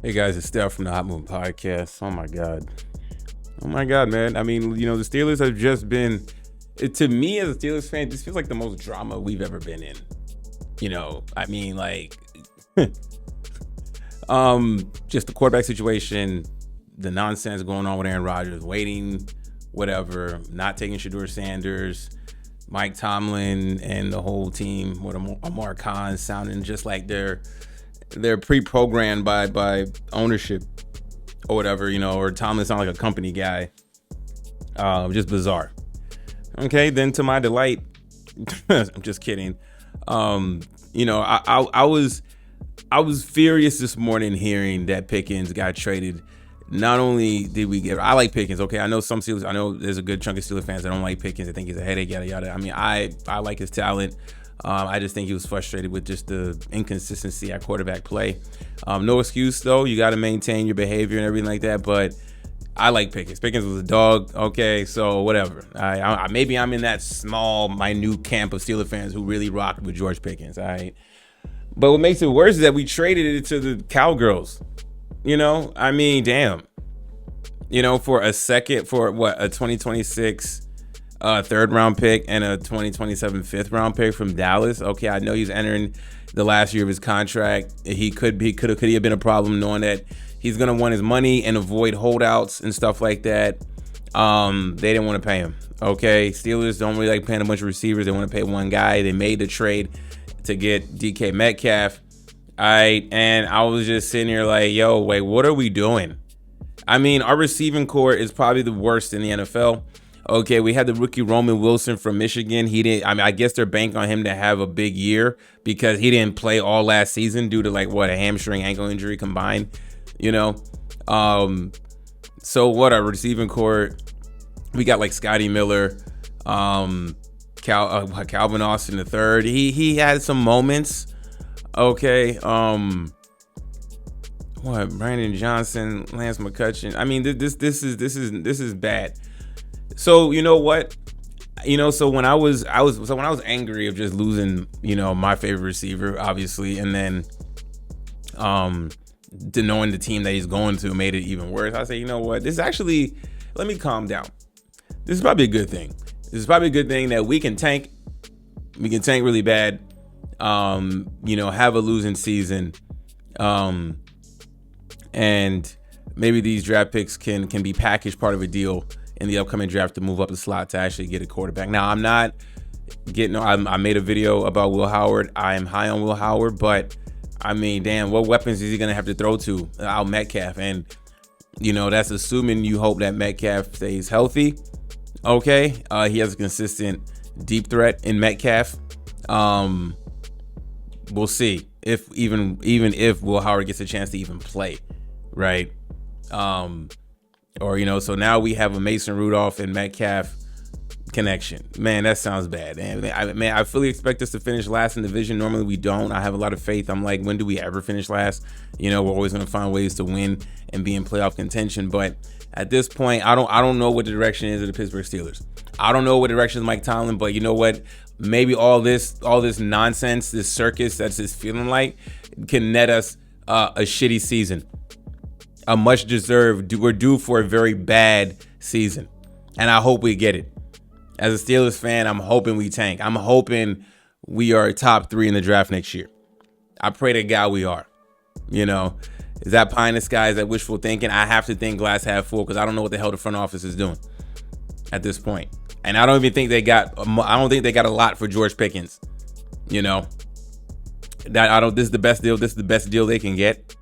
Hey guys, it's Steph from the Hot Moon Podcast. Oh my God, man. I mean, the Steelers have just been, to me as a Steelers fan, this feels like the most drama we've ever been in. I mean, like, just the quarterback situation, the nonsense going on with Aaron Rodgers, waiting, whatever, not taking Shedeur Sanders, Mike Tomlin and the whole team with Amar Khan sounding just like they're pre-programmed by ownership or whatever, or Tomlin sound like a company guy. Just bizarre. Okay, then to my delight, I'm just kidding. I was furious this morning hearing that Pickens got traded. Not only did I like Pickens, okay? I know there's a good chunk of Steelers fans that don't like Pickens. I think he's a headache, yada yada. I mean, I like his talent. I just think he was frustrated with just the inconsistency at quarterback play. No excuse though. You got to maintain your behavior and everything like that. But I like Pickens. Pickens was a dog. Okay, so whatever. Maybe I'm in that small, minute camp of Steelers fans who really rocked with George Pickens. All right. But what makes it worse is that we traded it to the Cowgirls. I mean, damn. For a 2026 third round pick and a 2027 fifth round pick from Dallas. Okay, I know he's entering the last year of his contract. He could have been a problem knowing that he's gonna want his money and avoid holdouts and stuff like that. They didn't want to pay him. Okay, Steelers don't really like paying a bunch of receivers. They want to pay one guy. They made the trade to get DK Metcalf. And I was just sitting here like, yo, wait, what are we doing? I mean, our receiving core is probably the worst in the NFL. Okay, we had the rookie Roman Wilson from Michigan. I guess they're banking on him to have a big year because he didn't play all last season due to a hamstring ankle injury combined, So what, our receiving core, we got Scotty Miller, Calvin Austin III. He had some moments. Okay, Brandon Johnson, Lance McCutcheon. I mean, this is bad. So you know what? So when I was angry of just losing, my favorite receiver, obviously, and then knowing the team that he's going to made it even worse. I say, you know what? Let me calm down. This is probably a good thing. This is probably a good thing that we can tank. We can tank really bad. Have a losing season. And maybe these draft picks can be packaged part of a deal in the upcoming draft to move up the slot to actually get a quarterback. Now, I'm not getting. I made a video about Will Howard. I am high on Will Howard, but I mean, damn, what weapons is he gonna have to throw to out Metcalf? And that's assuming you hope that Metcalf stays healthy. Okay, he has a consistent deep threat in Metcalf. We'll see if even if Will Howard gets a chance to even play, right? So now we have a Mason Rudolph and Metcalf connection. Man, that sounds bad. I fully expect us to finish last in the division. Normally we don't. I have a lot of faith. I'm like, when do we ever finish last? We're always going to find ways to win and be in playoff contention. But at this point, I don't know what the direction is of the Pittsburgh Steelers. I don't know what direction is Mike Tomlin, but you know what? Maybe all this nonsense, this circus that's just feeling like can net us a shitty season. A much deserved. We're due for a very bad season, and I hope we get it. As a Steelers fan, I'm hoping we tank. I'm hoping we are top 3 in the draft next year. I pray to God we are. Is that pie in the sky? Is that wishful thinking? I have to think glass half full because I don't know what the hell the front office is doing at this point. And I don't even think they got. I don't think they got a lot for George Pickens. This is the best deal. This is the best deal they can get.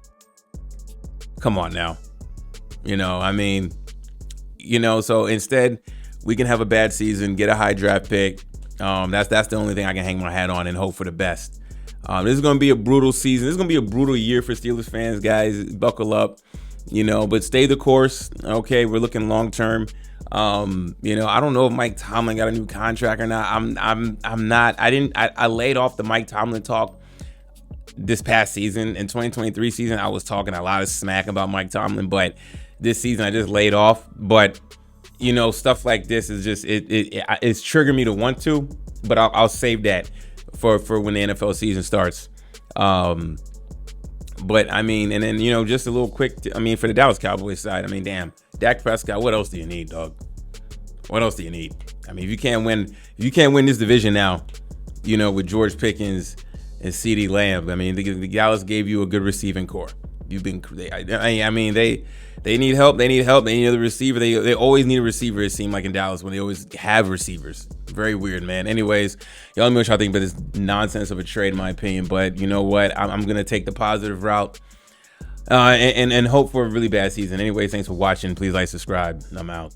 Come on now. So instead we can have a bad season, get a high draft pick. That's the only thing I can hang my hat on and hope for the best. This is going to be a brutal season. This is going to be a brutal year for Steelers fans, guys. Buckle up, but stay the course. Okay, we're looking long term. I don't know if Mike Tomlin got a new contract or not. I'm not. I laid off the Mike Tomlin talk this past season. In 2023 season, I was talking a lot of smack about Mike Tomlin, but this season I just laid off. But stuff like this is just it's triggered me to want to, but I'll save that for when the NFL season starts. But I mean, and then just a little quick. For the Dallas Cowboys side, damn, Dak Prescott. What else do you need, dog? What else do you need? If you can't win this division now, with George Pickens and CeeDee Lamb. The Dallas gave you a good receiving core. You've been, they need help. They need help. They need a receiver. They always need a receiver. It seemed like in Dallas when they always have receivers. Very weird, man. Anyways, y'all let me know what y'all think about this nonsense of a trade, in my opinion. But you know what? I'm gonna take the positive route and hope for a really bad season. Anyways, thanks for watching. Please like, subscribe. I'm out.